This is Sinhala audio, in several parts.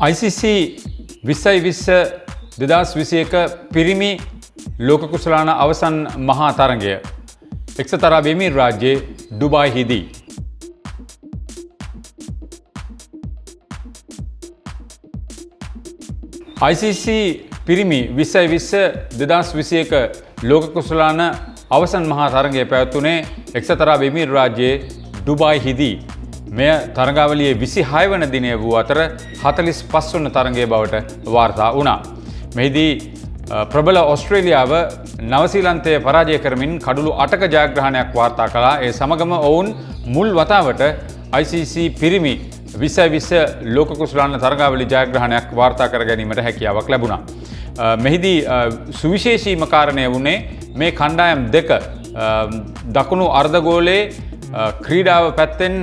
ICC 2021 පිරිමි ලෝක කුසලාන අවසන් මහා තරගය එක්සත් අරාබ් එමිරාත් රාජ්‍යයේ ඩුබායිහිදී ICC පිරිමි 2021 ලෝක කුසලාන අවසන් මහා තරගය පැවැත්වුණේ එක්සත් අරාබ් එමිරාත් රාජ්‍යයේ ඩුබායිහිදී මෙය තරගාවලියේ 26 වන දිනය වූ අතර 45 වන තරගය බවට වාර්තා වුණා. මෙහිදී ප්‍රබල ඔස්ට්‍රේලියාව නවසීලන්තය පරාජය කරමින් කඩුළු 8ක ජයග්‍රහණයක් වාර්තා කළා. ඒ සමගම ඔවුන් මුල් වතාවට ICC පිරිමි 2020 ලෝක කුසලාන තරගාවලි ජයග්‍රහණයක් වාර්තා කර ගැනීමට හැකියාවක් ලැබුණා. මෙහිදී සුවිශේෂීම කාරණය වුණේ මේ කණ්ඩායම් දෙක දකුණු අර්ධගෝලයේ ක්‍රීඩාව පැත්තෙන්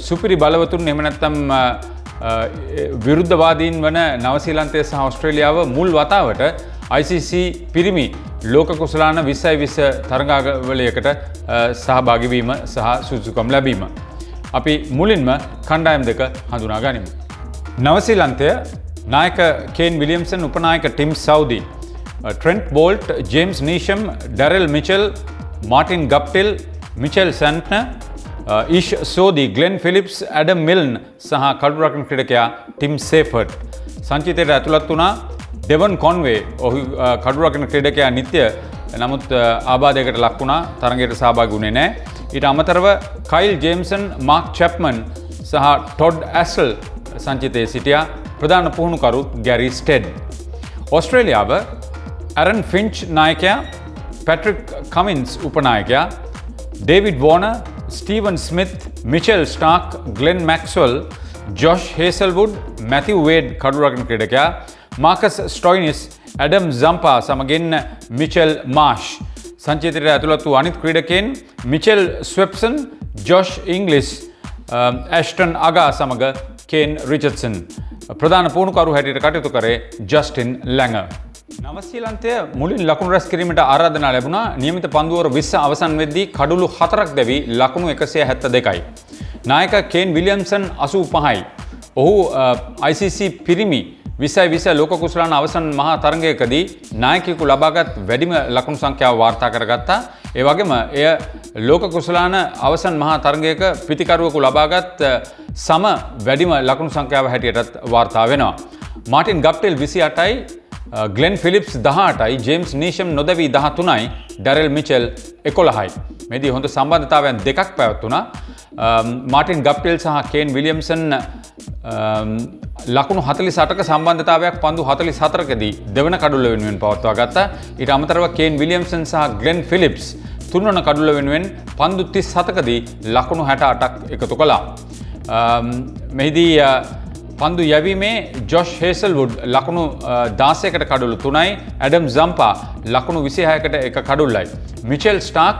සුපිරි බලවතුන් එහෙම නැත්නම් විරුද්ධවාදීන් වන නවසීලන්තය සහ ඔස්ට්‍රේලියාව මුල් වතාවට ICC පිරිමි ලෝක කුසලාන 2020 තරගාවලියකට සහභාගී වීම සහ සුදුසුකම් ලැබීම. අපි මුලින්ම කණ්ඩායම් දෙක හඳුනා ගනිමු. නවසීලන්තය නායක කේන් විලියම්සන්, උපනායක Tim Southee, Trent Boult, James Neesham, Daryl Mitchell, Martin Guptill, Mitchell Santner, Ish Sodhi, Glenn Phillips, Adam Milne සහ කඩුරකන ක්‍රීඩකයා ටිම් සේෆර්ඩ්. සංචිතයට ඇතුළත් වුණා ඩෙවන් කොන්වේ. ඔහු කඩුරකන ක්‍රීඩකයා නිත්‍ය නමුත් ආබාධයකට ලක් වුණා, තරගයට සහභාගී වුණේ නැහැ. ඊට අමතරව කයිල් ජේම්සන්, මාක් චැප්මන් සහ ටොඩ් ඇසල් සංචිතයේ සිටියා. ප්‍රධාන පුහුණුකරු ගැරි ස්ටෙඩ්. ඔස්ට්‍රේලියාව ඇරන් ෆින්ච් නායකයා, පැට්‍රික් කමින්ස් උපනායකයා, David Warner, Steven Smith, Mitchell Starc, Glenn Maxwell, Josh Hazlewood, Matthew Wade කඩුරකන ක්‍රීඩකයා, මාකස් ස්ටොයිනිස්, ඇඩම් සම්පා සමගින් මිචෙල් මාෂ්. සංචිතයට ඇතුළත් වූ අනිත් ක්‍රීඩකයන් මිචෙල් ස්වෙප්සන්, ජොෂ් ඉංග්ලිස්, ඇෂ්ටන් අගා සමග කේන් රිචඩ්සන්. ප්‍රධාන පුහුණුකරු හැටියට කටයුතු කරේ ජස්ටින් ලැඟර්. නවසීලන්තය මුලින් ලකුණු රැස් කිරීමට ආරාධනා ලැබුණා. නියමිත පන්දුවර 20 අවසන් වෙද්දී කඩුළු 4ක් දැවි ලකුණු 172යි. නායක කේන් විලියම්සන් 85යි. ඔහු ICC පිරිමි 2020 ලෝක කුසලාන අවසන් මහා තරගයකදී නායකයෙකු ලබාගත් වැඩිම ලකුණු සංඛ්‍යාව වාර්තා කරගත්තා. ඒ වගේම එය ලෝක කුසලාන අවසන් මහා තරගයක පිතිකරුවෙකු ලබාගත් සම වැඩිම ලකුණු සංඛ්‍යාව හැටියටත් වාර්තා වෙනවා. මාටින් ගප්ටිල් 28යි, ග්ලෙන් ෆිලිප්ස් 18යි, ජේම්ස් නීෂම් නොදැවී 13යි, ඩැරෙල් මිචෙල් 11යි. මෙදී හොඳ සම්බන්ධතාවයන් දෙකක් පැවැත්වුණා. මාටින් ගප්ටිල් සහ කේන් විලියම්සන් ලකුණු 48ක සම්බන්ධතාවයක් පන්දු 44කදී දෙවන කඩුල්ල වෙනුවෙන් පවත්වා ගත්තා. ඊට අමතරව කේන් විලියම්සන් සහ ග්ලෙන් ෆිලිප්ස් තුන්වන කඩුල්ල වෙනුවෙන් පන්දු 37කදී ලකුණු 68ක් එකතු කළා. මෙහිදී පන්දු යැවීමේ ජොෂ් හේසල්වුඩ් ලකුණු 16කට කඩුළු 3යි, ඇඩම් සම්පා ලකුණු 26කට එක කඩුල්ලයි. මිචෙල් ස්ටාක්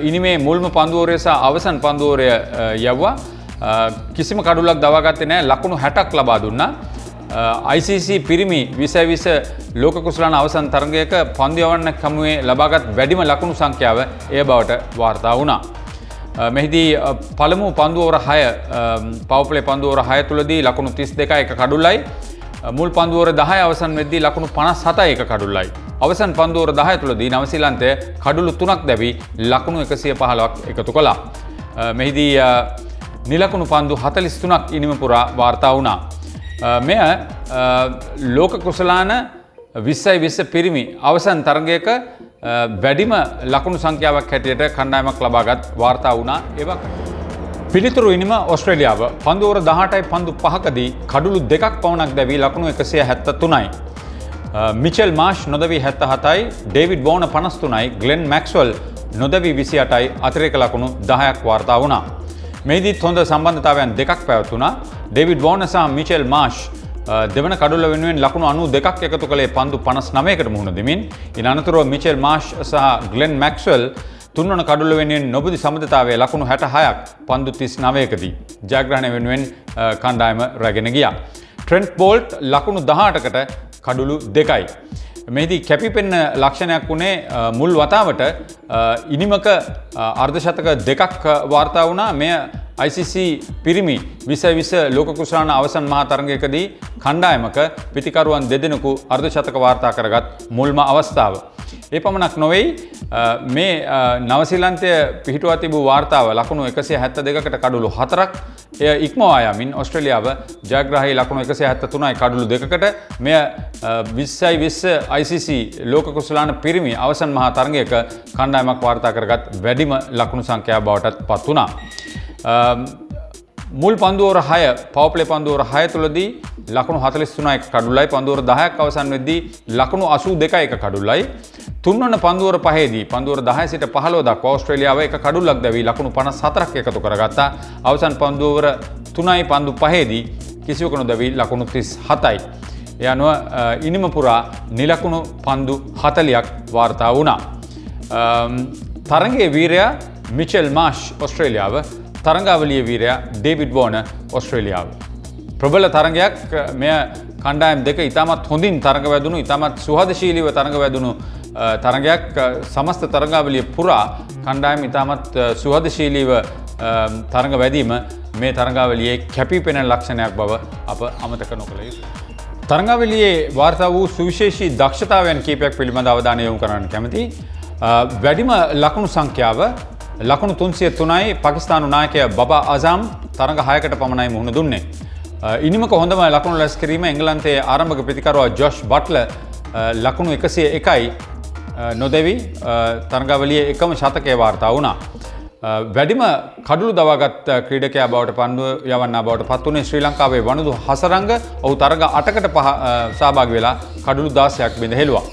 ඉනිමේ මුල්ම පන්දුවරය සහ අවසන් පන්දුවරය යවුවා. කිසිම කඩුල්ලක් දවාගත්තේ නැහැ, ලකුණු 60ක් ලබා දුන්නා. ICC පිරිමි 2020 ලෝක කුසලාන අවසන් තරගයක පන්දු යවන්න කමුවේ ලබාගත් වැඩිම ලකුණු සංඛ්‍යාව එය බවට වාර්තා වුණා. මෙහිදී පළමු පන්දුවර 6 පවුපලේ පන්දුවර 6 තුලදී ලකුණු 32යි එක කඩුල්ලයි. මුල් පන්දුවර 10 අවසන් වෙද්දී ලකුණු 57යි එක කඩුල්ලයි. අවසන් පන්දුවර 10 තුලදී නවසීලන්තය කඩුළු 3ක් දැවි ලකුණු 115ක් එකතු කළා. මෙහිදී නිලකුණු පන්දු 43ක් ඉනිම පුරා වාර්තා වුණා. මෙය ලෝක කුසලාන 2020 පිරිමි අවසන් තරගයක වැඩිම ලකුණු සංඛ්‍යාවක් හැටියට කණ්ඩායමක් ලබාගත් වාර්තා වුණා. ඒවා පිළිතුරු ඉනිම ඔස්ට්‍රේලියාව පන්දුවර 18යි පන්දු 5කදී කඩුළු 2ක් පමණක් දැවී ලකුණු 173යි. මිචෙල් මාෂ් නොදැවී 77යි, ඩේවිඩ් වෝනර් 53යි, ග්ලෙන් මැක්ස්වෙල් නොදැවී 28යි අතිරේක ලකුණු 10ක් වාර්තා වුණා. මෙහිදීත් හොඳ සම්බන්ධතාවයන් දෙකක් පැවතුණා. ඩේවිඩ් වෝනර් සහ මිචෙල් මාෂ් දෙවන කඩුල්ල වෙනුවෙන් ලකුණු 92ක් එකතු කළේ පන්දු 59කට මුහුණ දෙමින්. ඉන් අනතුරුව මිචෙල් මාෂ් සහ ග්ලෙන් මැක්ස්වෙල් තුන්වන කඩුල්ල වෙනුවෙන් නොබුදි සමතතාවයේ ලකුණු 66ක් පන්දු 39කදී ජයග්‍රහණය වෙනුවෙන් කණ්ඩායම රැගෙන ගියා. ට්‍රෙන්ට් බෝල්ට් ලකුණු 18කට කඩුළු 2යි. මෙහිදී කැපිපෙන්න ලක්ෂණයක් වුණේ මුල් වතාවට ඉනිමක අර්ධශතක දෙකක් වාර්තා වුණා. මෙය ICC පිරිමි 2020 ලෝක කුසලාන අවසන් මහා තරඟයකදී කණ්ඩායමක පිතිකරුවන් දෙදෙනෙකු අර්ධශතක වාර්තා කරගත් මුල්ම අවස්ථාව. ඒ පමණක් නොවෙයි මේ නවසීලන්තය පිහිටුවා තිබූ වාර්තාව ලකුණු 172කට කඩුළු 4ක් එය ඉක්මවා යමින් ඔස්ට්‍රේලියාව ජයග්‍රාහී ලකුණු 173යි කඩුළු 2කට මෙය 2020 ICC ලෝක කුසලාන පිරිමි අවසන් මහා තරඟයක කණ්ඩායමක් වාර්තා කරගත් වැඩිම ලකුණු සංඛ්‍යාව බවට පත් වුණා. මුල් පන්දුවර 6 පවර්ප්ලේ පන්දුවර 6 තුලදී ලකුණු 43ක කඩුල්ලයි පන්දුවර 10ක් අවසන් වෙද්දී ලකුණු 82ක කඩුල්ලයි තුන්වන පන්දුවර 5දී පන්දුවර 10 සිට 15 දක්වා ඕස්ට්‍රේලියාව එක කඩුල්ලක් දැවි ලකුණු 54ක් එකතු කරගත්තා. අවසන් පන්දුවර 3යි පන්දු 5දී කිසිවක නොදැවි ලකුණු 37යි. ඒ අනුව ඉනිම පුරා නිලකුණු පන්දු 40ක් වාර්තා වුණා. තරඟයේ වීරයා මිචෙල් මාෂ් ඕස්ට්‍රේලියාව තරඟාවලියේ වීරයා ඩේවිඩ් වෝන ඕස්ට්‍රේලියාව. ප්‍රබල තරඟයක් මෙය කණ්ඩායම් දෙක ඉතාමත් හොඳින් තරඟ වැදුණු ඉතාමත් සුහදශීලීව තරඟ වැදුණු තරඟයක්. සමස්ත තරඟාවලිය පුරා කණ්ඩායම් ඉතාමත් සුහදශීලීව තරඟ වැදීම මේ තරඟාවලියේ කැපිපෙනෙන ලක්ෂණයක් බව අප අමතක නොකළ යුතුයි. තරඟාවලියේ වාර්තා වූ සුවිශේෂී දක්ෂතාවයන් කීපයක් පිළිබඳ අවධානය යොමු කරන්න කැමතියි. වැඩිම ලකුණු සංඛ්‍යාව ලකුණු 303යි පාකිස්තානු ናයකයා බබා අසම් තරඟ 6කට පමණයි මුහුණ දුන්නේ. ඉනිමක හොඳම ලකුණු රැස් කිරීම එංගලන්තයේ ආරම්භක ප්‍රතිකරුවා ජොෂ් බට්ලර් ලකුණු 101යි නොදැවි තරඟාවලියේ එකම ශතකයේ වාර්තා වුණා. වැඩිම කඩුළු දවාගත් ක්‍රීඩකයා බවට පන්දු යවන්නා බවට පත් වුණේ ශ්‍රී ලංකාවේ වනුදු හසරංග. ඔහු තරඟ 8කට සහභාගී වෙලා කඩුළු 16ක් බිඳ හෙළුවා.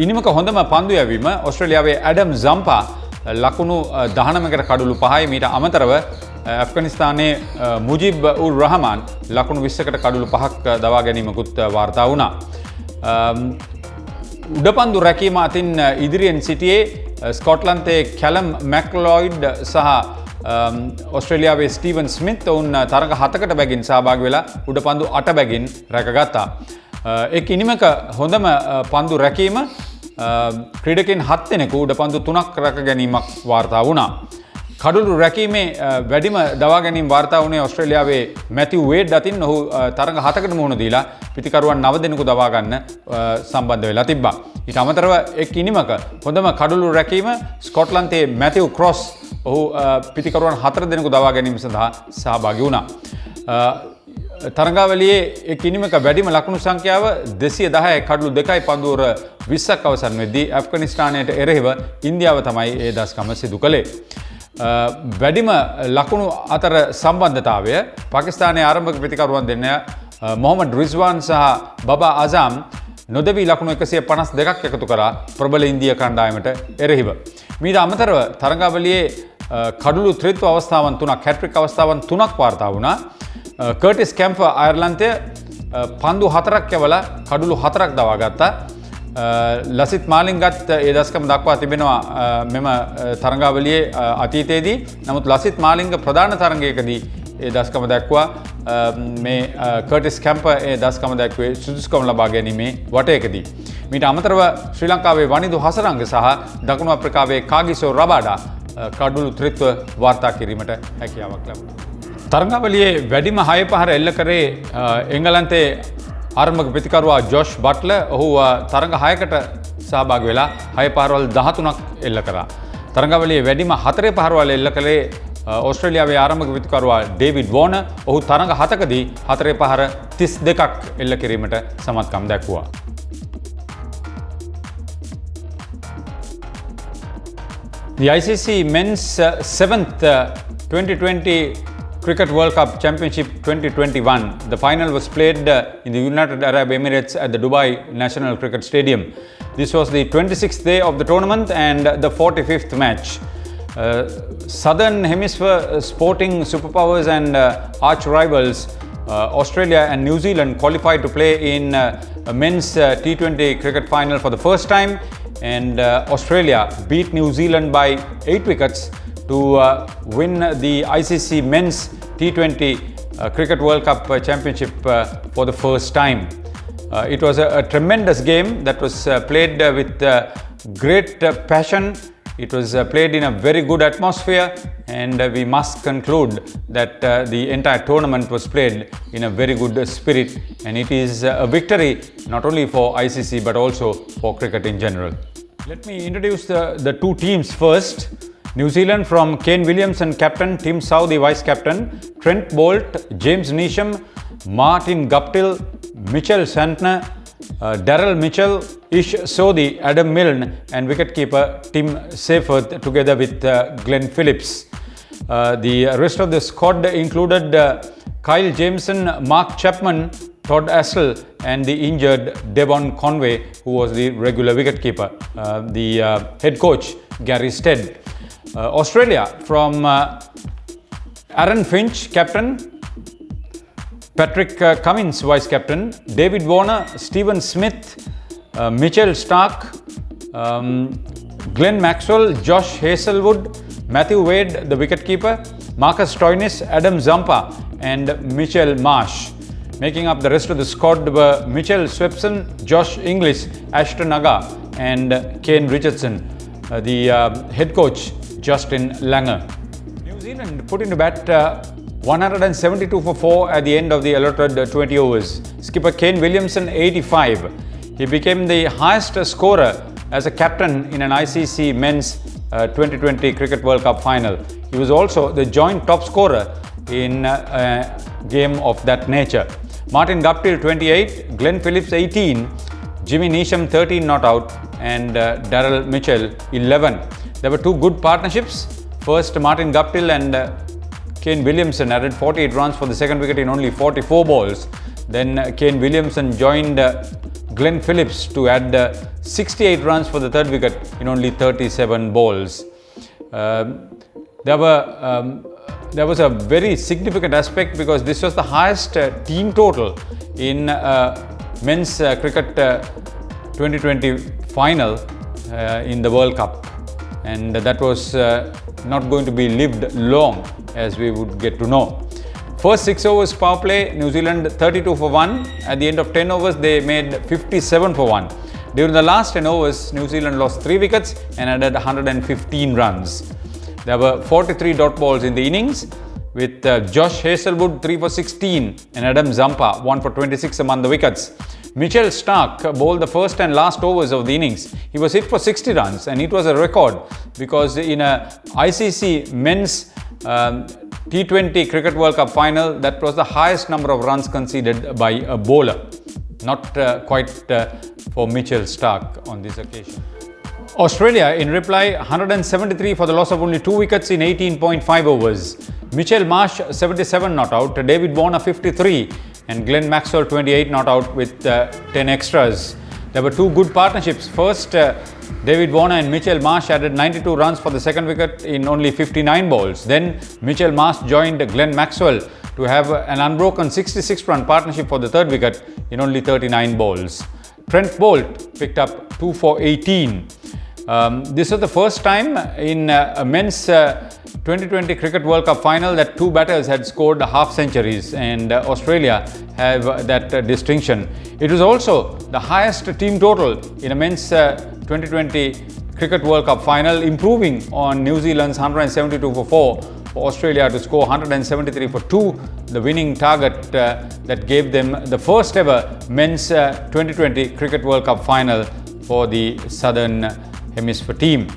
ඉනිමක හොඳම පන්දු යැවීම ඕස්ට්‍රේලියාවේ ඇඩම් සම්පා ලකුණු 19කට කඩුළු 5යි. මීට අමතරව ඇෆ්ගනිස්තානයේ මුජිබ් උර් රහමාන් ලකුණු 20කට කඩුළු 5ක් දවා ගැනීමකුත් වාර්තා වුණා. උඩපන්දු රැකීම අතින් ඉදිරියෙන් සිටියේ ස්කොට්ලන්තයේ කැලම් මැක්ලොයිඩ් සහ ඕස්ට්‍රේලියාවේ ස්ටීවන් ස්මිත්. ඔවුන් තරඟ 7කට බැගින් සහභාගී වෙලා උඩපන්දු 8 බැගින් රැකගත්තා. එක් ඉනිමක හොඳම පන්දු රැකීම ක්‍රීඩකයන් 7 දෙනෙකු උඩපන්දු 3ක් රැක ගැනීමක් වාර්තා වුණා. කඩුළු රැකීමේ වැඩිම දවා ගැනීම වාර්තා වුණේ ඕස්ට්‍රේලියාවේ මැතිව් වේඩ් අතින්. ඔහු තරඟ 7කට මුහුණ දීලා පිතිකරුවන් 9 දෙනෙකු දවා ගන්න සම්බන්ධ වෙලා තිබ්බා. ඊට අමතරව එක් ඉනිමක හොඳම කඩුළු රැකීම ස්කොට්ලන්තයේ මැතිව් ක්‍රොස්. ඔහු පිතිකරුවන් 4 දෙනෙකු දවා ගැනීම සඳහා සහභාගී වුණා. තරඟාවලියේ එක් ඉනිමක වැඩිම ලකුණු සංඛ්‍යාව 210යි කඩුළු 2යි පන්දුවර 20ක් අවසන් වෙද්දී ඇෆ්ගනිස්තානයට එරෙහිව ඉන්දියාව තමයි ඒ දස්කම සිදු කළේ. වැඩිම ලකුණු අතර සම්බන්ධතාවය පාකිස්තානයේ ආරම්භක ප්‍රතිකරුවන් දෙන්න මොහමඩ් රිස්වාන් සහ බබා අසම් නොදැවි ලකුණු 152ක් එකතු කරා ප්‍රබල ඉන්දියා කණ්ඩායමට එරෙහිව. මීට අමතරව තරඟාවලියේ කඩුළු ත්‍රිත්ව අවස්ථාවන් 3ක් හැට්‍රික් අවස්ථාවන් 3ක් වාර්තා වුණා. කර්ටිස් කැම්පර් අයර්ලන්තය පන්දු 4ක් යවලා කඩුළු 4ක් දවා ගත්තා. ලසිත් මාලිංගත් ඒ දස්කම දක්වා තිබෙනවා මෙම තරඟාවලියේ අතීතයේදී. නමුත් ලසිත් මාලිංග ප්‍රධාන තරඟයකදී ඒ දස්කම දැක්වා. මේ කර්ටිස් කැම්පර් ඒ දස්කම දැක්වේ සුදුසුකම් ලබා ගැනීමේ වටයකදී. මීට අමතරව ශ්‍රී ලංකාවේ වනිදු හසරංග සහ දකුණු අප්‍රිකාවේ කාගිසෝ රබාඩා කඩුළු ත්‍රිත්ව වාර්තා කිරීමට හැකියාවක් ලැබුණා. තරඟාවලියේ වැඩිම 6 පහර එල්ල කරේ එංගලන්තයේ ආරම්භක ප්‍රතිකරුවා ජොෂ් බට්ලර්. ඔහු තරඟ 6කට සහභාගී වෙලා 6 පහරවල් 13ක් එල්ල කරා. තරඟාවලියේ වැඩිම 4 පහරවල් එල්ල කළේ ඕස්ට්‍රේලියාවේ ආරම්භක ප්‍රතිකරුවා ඩේවිඩ් වෝන. ඔහු තරඟ 7කදී 4 පහර 32ක් එල්ල කිරීමට සමත්කම් දැක්වුවා. The ICC Men's 7th 2020 Cricket World Cup Championship 2021. The final was played in the United Arab Emirates at the Dubai National Cricket Stadium. This was the 26th day of the tournament and the 45th match. Southern Hemisphere sporting superpowers and arch rivals Australia and New Zealand qualified to play in a men's T20 cricket final for the first time, and Australia beat New Zealand by 8 wickets to win the ICC Men's T20 Cricket World Cup Championship for the first time. It was a tremendous game that was played with great passion. It was played in a very good atmosphere, and we must conclude that the entire tournament was played in a very good spirit, and it is a victory not only for ICC but also for cricket in general. Let me introduce the two teams first. New Zealand from Kane Williamson captain, Tim Southee vice captain, Trent Boult, James Neesham, Martin Guptill, Mitchell Santner, Darrell Mitchell, Ish Sodhi, Adam Milne and wicketkeeper Tim Seifert together with Glenn Phillips. The rest of the squad included Kyle Jameson, Mark Chapman, Todd Astle and the injured Devon Conway, who was the regular wicketkeeper. The head coach Gary Stead. Australia from Aaron Finch captain, Patrick Cummins vice captain, David Warner, Stephen Smith, Mitchell Starc, Glenn Maxwell, Josh Hazlewood, Matthew Wade the wicketkeeper, Marcus Stoinis, Adam Zampa and Mitchell Marsh. Making up the rest of the squad were Mitchell Swepson, Josh Inglis, Ashton Agha and Kane Richardson. The head coach Justin Langer. New Zealand put into bat 172 for 4 at the end of the allotted 20 overs. Skipper Kane Williamson 85. He became the highest scorer as a captain in an ICC Men's 2020 Cricket World Cup final. He was also the joint top scorer in a game of that nature. Martin Guptill 28, Glenn Phillips 18, Jimmy Neesham 13 not out and Darrell Mitchell 11. There were two good partnerships. First, Martin Guptill and Kane Williamson added 48 runs for the second wicket in only 44 balls. Then Kane Williamson joined Glenn Phillips to add 68 runs for the third wicket in only 37 balls. There was a very significant aspect because this was the highest team total in men's cricket 2020 final in the World Cup, and that was not going to be lived long, as we would get to know. First 6 overs power play, New Zealand 32 for 1. At the end of 10 overs, they made 57 for 1. During the last 10 overs, New Zealand lost 3 wickets and added 115 runs. There were 43 dot balls in the innings, with Josh Hazlewood 3 for 16 and Adam Zampa 1 for 26 among the wickets. Mitchell Starc bowled the first and last overs of the innings. He was hit for 60 runs and it was a record because in a ICC Men's T20 Cricket World Cup final, that was the highest number of runs conceded by a bowler. Not quite for Mitchell Starc on this occasion. Australia in reply 173 for the loss of only 2 wickets in 18.5 overs. Mitchell Marsh 77 not out, David Warner 53 and Glenn Maxwell 28 not out with 10 extras. There were two good partnerships. First, David Warner and Mitchell Marsh added 92 runs for the second wicket in only 59 balls. Then Mitchell Marsh joined Glenn Maxwell to have an unbroken 66-run partnership for the third wicket in only 39 balls. Trent Boult picked up 2 for 18. This was the first time in a men's 2020 Cricket World Cup final that two batters had scored half centuries, and Australia have that distinction. It was also the highest team total in a men's 2020 Cricket World Cup final, improving on New Zealand's 172 for 4 for Australia to score 173 for 2, the winning target that gave them the first ever men's 2020 Cricket World Cup final for the Southern Hemisphere team.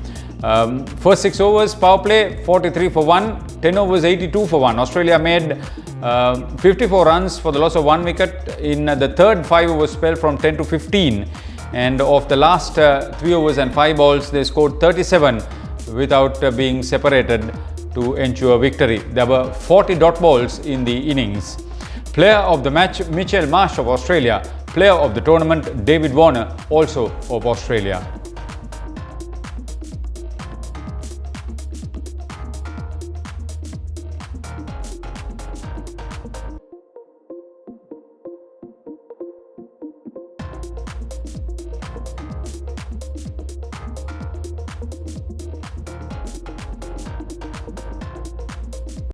First 6 overs power play 43 for 1, 10 overs 82 for 1. Australia made 54 runs for the loss of 1 wicket in the third 5 over spell from 10 to 15, and of the last 3 overs and 5 balls they scored 37 without being separated to ensure victory. There were 40 dot balls in the innings. Player of the match Mitchell Marsh of Australia. Player of the tournament David Warner, also of Australia.